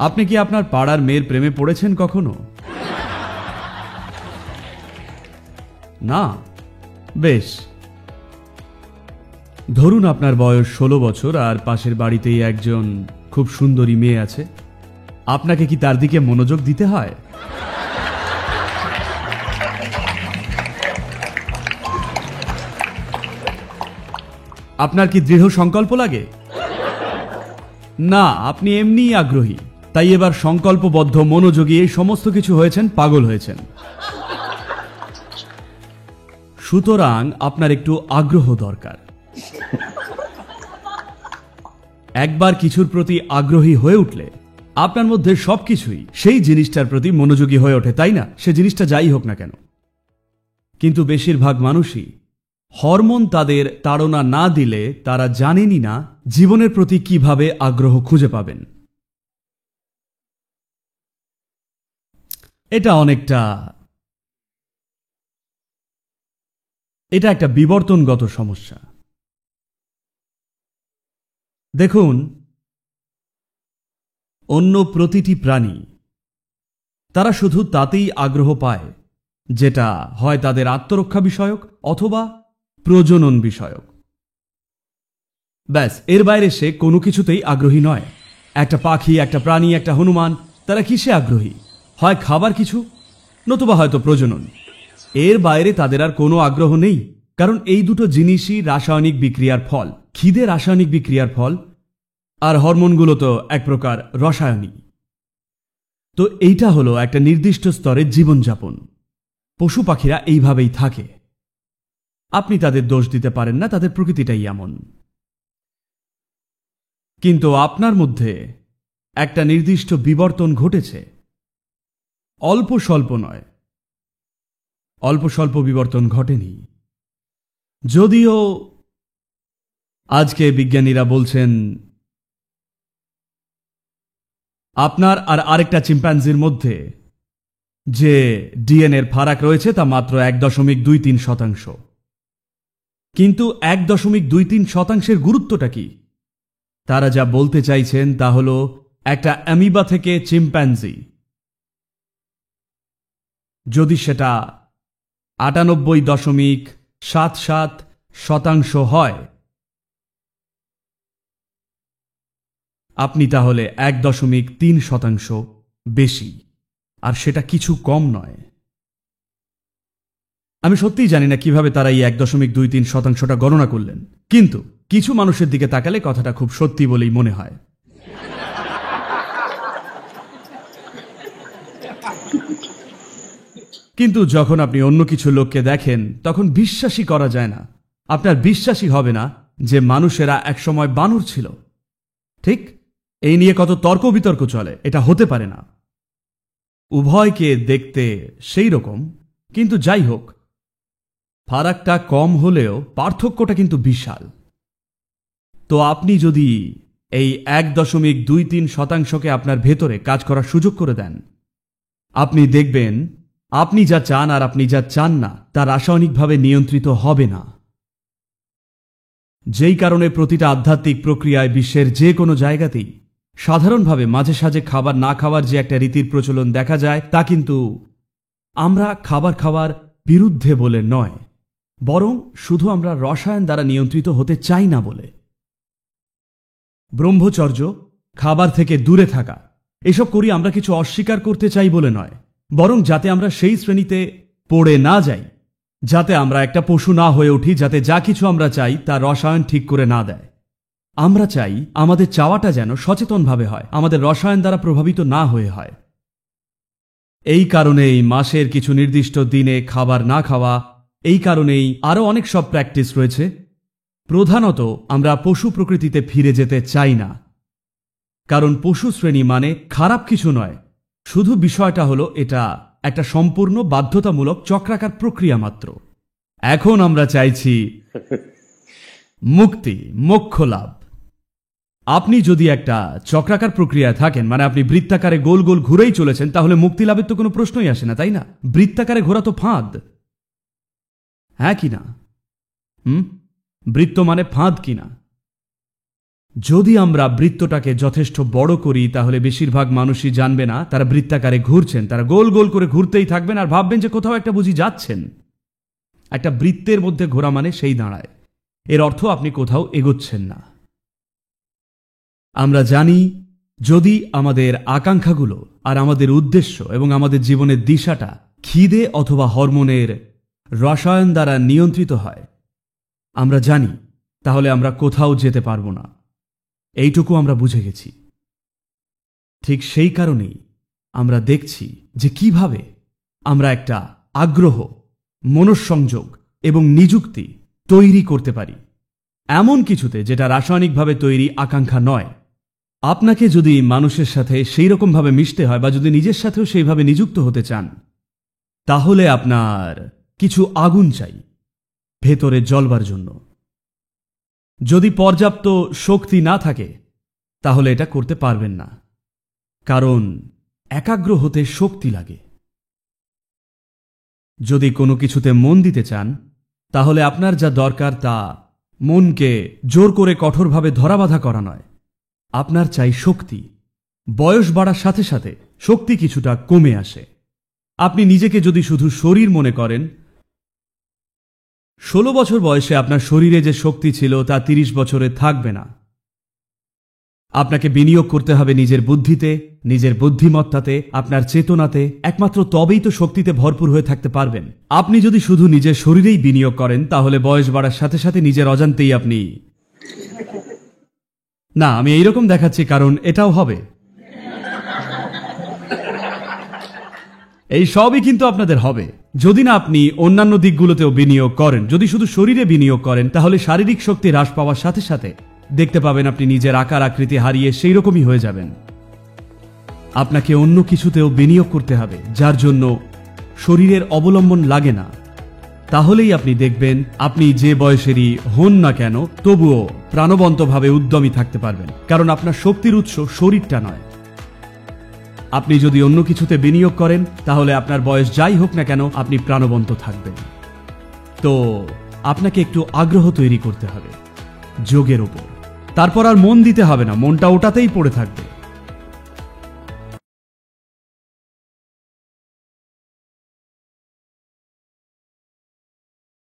আপনি কি আপনার পাড়ার মেয়ের প্রেমে পড়েছেন কখনো? না? বেশ, ধরুন আপনার বয়স 16 বছর আর পাশের বাড়িতেই একজন খুব সুন্দরী মেয়ে আছে। আপনাকে কি তার দিকে মনোযোগ দিতে হয়? আপনার কি দৃঢ় সংকল্প লাগে? না, আপনি এমনিই আগ্রহী, তাই এবার সংকল্পবদ্ধ, মনোযোগী, এই সমস্ত কিছু হয়েছেন, পাগল হয়েছেন। সুতরাং আপনার একটু আগ্রহ দরকার। একবার কিছুর প্রতি আগ্রহী হয়ে উঠলে আপনার মধ্যে সবকিছুই সেই জিনিসটার প্রতি মনোযোগী হয়ে ওঠে, তাই না? সে জিনিসটা যাই হোক না কেন। কিন্তু বেশিরভাগ মানুষই হরমোন তাদের তাড়না না দিলে তারা জানেনই না জীবনের প্রতি কিভাবে আগ্রহ খুঁজে পাবেন। এটা একটা বিবর্তনগত সমস্যা। দেখুন, অন্য প্রতিটি প্রাণী তারা শুধু তাতেই আগ্রহ পায় যেটা হয় তাদের আত্মরক্ষা বিষয়ক অথবা প্রজনন বিষয়ক। ব্যাস, এর বাইরে সে কোনো কিছুতেই আগ্রহী নয়। একটা পাখি, একটা প্রাণী, একটা হনুমান, তারা কিসে আগ্রহী? হয় খাবার কিছু, নতুবা হয়তো প্রজনন। এর বাইরে তাদের আর কোনো আগ্রহ নেই, কারণ এই দুটো জিনিসই রাসায়নিক বিক্রিয়ার ফল। খিদে রাসায়নিক বিক্রিয়ার ফল, আর হরমোনগুলো তো এক প্রকার রসায়নিক। তো এইটা হলো একটা নির্দিষ্ট স্তরের জীবনযাপন। পশু পাখিরা এইভাবেই থাকে। আপনি তাদের দোষ দিতে পারেন না, তাদের প্রকৃতিটাই এমন। কিন্তু আপনার মধ্যে একটা নির্দিষ্ট বিবর্তন ঘটেছে। অল্প স্বল্প নয়, অল্প স্বল্প বিবর্তন ঘটেনি। যদিও আজকে বিজ্ঞানীরা বলছেন আপনার আর আরেকটা চিম্পাঞ্জির মধ্যে যে ডিএনএর ফারাক রয়েছে তা মাত্র 1.23%। কিন্তু 1.23%-এর গুরুত্বটা কি? তারা যা বলতে চাইছেন তা হল একটা অ্যামিবা থেকে চিম্পাঞ্জি যদি সেটা 98.77% হয়, আপনি তাহলে 1.3% বেশি, আর সেটা কিছু কম নয়। আমি সত্যিই জানি না কিভাবে তারা এই 1.23%টা গণনা করলেন, কিন্তু কিছু মানুষের দিকে তাকালে কথাটা খুব সত্যি বলেই মনে হয়। কিন্তু যখন আপনি অন্য কিছু লোককে দেখেন তখন বিশ্বাসই করা যায় না। আপনার বিশ্বাসই হবে না যে মানুষেরা একসময় বানর ছিল। ঠিক এই নিয়ে কত তর্ক বিতর্ক চলে। এটা হতে পারে না। উভয়কে দেখতে সেই রকম, কিন্তু যাই হোক, ফারাকটা কম হলেও পার্থক্যটা কিন্তু বিশাল। তো আপনি যদি এই 1.23%কে আপনার ভেতরে কাজ করার সুযোগ করে দেন, আপনি দেখবেন আপনি যা চান আর আপনি যা চান না তা রাসায়নিকভাবে নিয়ন্ত্রিত হবে না। যেই কারণে প্রতিটা আধ্যাত্মিক প্রক্রিয়ায় বিশ্বের যে কোনো জায়গাতেই সাধারণভাবে মাঝে সাঝে খাবার না খাওয়ার যে একটা রীতির প্রচলন দেখা যায়, তা কিন্তু আমরা খাবার খাওয়ার বিরুদ্ধে বলে নয়, বরং শুধু আমরা রসায়ন দ্বারা নিয়ন্ত্রিত হতে চাই না বলে। ব্রহ্মচর্য, খাবার থেকে দূরে থাকা, এসব করি আমরা কিছু অস্বীকার করতে চাই বলে নয়, বরং যাতে আমরা সেই শ্রেণীতে পড়ে না যাই, যাতে আমরা একটা পশু না হয়ে উঠি, যাতে যা কিছু আমরা চাই তা রসায়ন ঠিক করে না দেয়। আমরা চাই আমাদের চাওয়াটা যেন সচেতনভাবে হয়, আমাদের রসায়ন দ্বারা প্রভাবিত না হয়ে হয়। এই কারণেই মাসের কিছু নির্দিষ্ট দিনে খাবার না খাওয়া, এই কারণেই আরও অনেক সব প্র্যাকটিস রয়েছে। প্রধানত আমরা পশু প্রকৃতিতে ফিরে যেতে চাই না, কারণ পশু শ্রেণী মানে খারাপ কিছু নয়, শুধু বিষয়টা হলো এটা একটা সম্পূর্ণ বাধ্যতামূলক চক্রাকার প্রক্রিয়া মাত্র। এখন আমরা চাইছি মুক্তি, মোক্ষ লাভ। আপনি যদি একটা চক্রাকার প্রক্রিয়ায় থাকেন, মানে আপনি বৃত্তাকারে গোল গোল ঘুরেই চলেছেন, তাহলে মুক্তি লাভের তো কোনো প্রশ্নই আসে না, তাই না? বৃত্তাকারে ঘোরা তো ফাঁদ, হ্যাঁ কি না? বৃত্ত মানে ফাঁদ কিনা? যদি আমরা বৃত্তটাকে যথেষ্ট বড় করি তাহলে বেশিরভাগ মানুষই জানবে না তারা বৃত্তাকারে ঘুরছেন, তারা গোল গোল করে ঘুরতেই থাকবেন আর ভাববেন যে কোথাও একটা বুঝি যাচ্ছেন। একটা বৃত্তের মধ্যে ঘোরা মানে সেই দাঁড়ায়, এর অর্থ আপনি কোথাও এগোচ্ছেন না। আমরা জানি যদি আমাদের আকাঙ্ক্ষাগুলো আর আমাদের উদ্দেশ্য এবং আমাদের জীবনের দিশাটা খিদে অথবা হরমোনের রসায়ন দ্বারা নিয়ন্ত্রিত হয়, আমরা জানি তাহলে আমরা কোথাও যেতে পারবো না। এইটুকু আমরা বুঝে গেছি। ঠিক সেই কারণেই আমরা দেখছি যে কিভাবে আমরা একটা আগ্রহ, মনঃসংযোগ এবং নিযুক্তি তৈরি করতে পারি এমন কিছুতে যেটা রাসায়নিকভাবে তৈরি আকাঙ্ক্ষা নয়। আপনাকে যদি মানুষের সাথে সেই রকমভাবে মিশতে হয় বা যদি নিজের সাথেও সেইভাবে নিযুক্ত হতে চান, তাহলে আপনার কিছু আগুন চাই ভেতরে জ্বলবার জন্য। যদি পর্যাপ্ত শক্তি না থাকে তাহলে এটা করতে পারবেন না, কারণ একাগ্র হতে শক্তি লাগে। যদি কোনো কিছুতে মন দিতে চান তাহলে আপনার যা দরকার তা মনকে জোর করে কঠোরভাবে ধরাবাঁধা করা নয়, আপনার চাই শক্তি। বয়স বাড়ার সাথে সাথে শক্তি কিছুটা কমে আসে। আপনি নিজেকে যদি শুধু শরীর মনে করেন, 16 বছর বয়সে আপনার শরীরে যে শক্তি ছিল তা 30 বছরে থাকবে না। আপনাকে বিনিয়োগ করতে হবে নিজের বুদ্ধিতে, নিজের বুদ্ধিমত্তাতে, আপনার চেতনাতে। একমাত্র তবেই তো শক্তিতে ভরপুর হয়ে থাকতে পারবেন। আপনি যদি শুধু নিজের শরীরেই বিনিয়োগ করেন তাহলে বয়স বাড়ার সাথে সাথে নিজের অজান্তেই আপনি না, আমি এইরকম দেখাচ্ছি কারণ এটাও হবে। এই সবই কিন্তু আপনাদের হবে যদি না আপনি অন্যান্য দিকগুলোতেও বিনিয়োগ করেন। যদি শুধু শরীরে বিনিয়োগ করেন তাহলে শারীরিক শক্তি হ্রাস পাওয়ার সাথে সাথে দেখতে পাবেন আপনি নিজের আকার আকৃতি হারিয়ে সেই রকমই হয়ে যাবেন। আপনাকে অন্য কিছুতেও বিনিয়োগ করতে হবে যার জন্য শরীরের অবলম্বন লাগে না। তাহলেই আপনি দেখবেন আপনি যে বয়সেরই হন না কেন তবুও প্রাণবন্তভাবে উদ্যমী থাকতে পারবেন, কারণ আপনার শক্তির উৎস শরীরটা নয়। আপনি যদি অন্য কিছুতে বিনিয়োগ করেন তাহলে আপনার বয়স যাই হোক না কেন আপনি প্রাণবন্ত থাকবেন। তো আপনাকে একটু আগ্রহ তৈরি করতে হবে যোগের উপর। তারপর আর মন দিতে হবে না, মনটা ওটাতেই পড়ে থাকবে।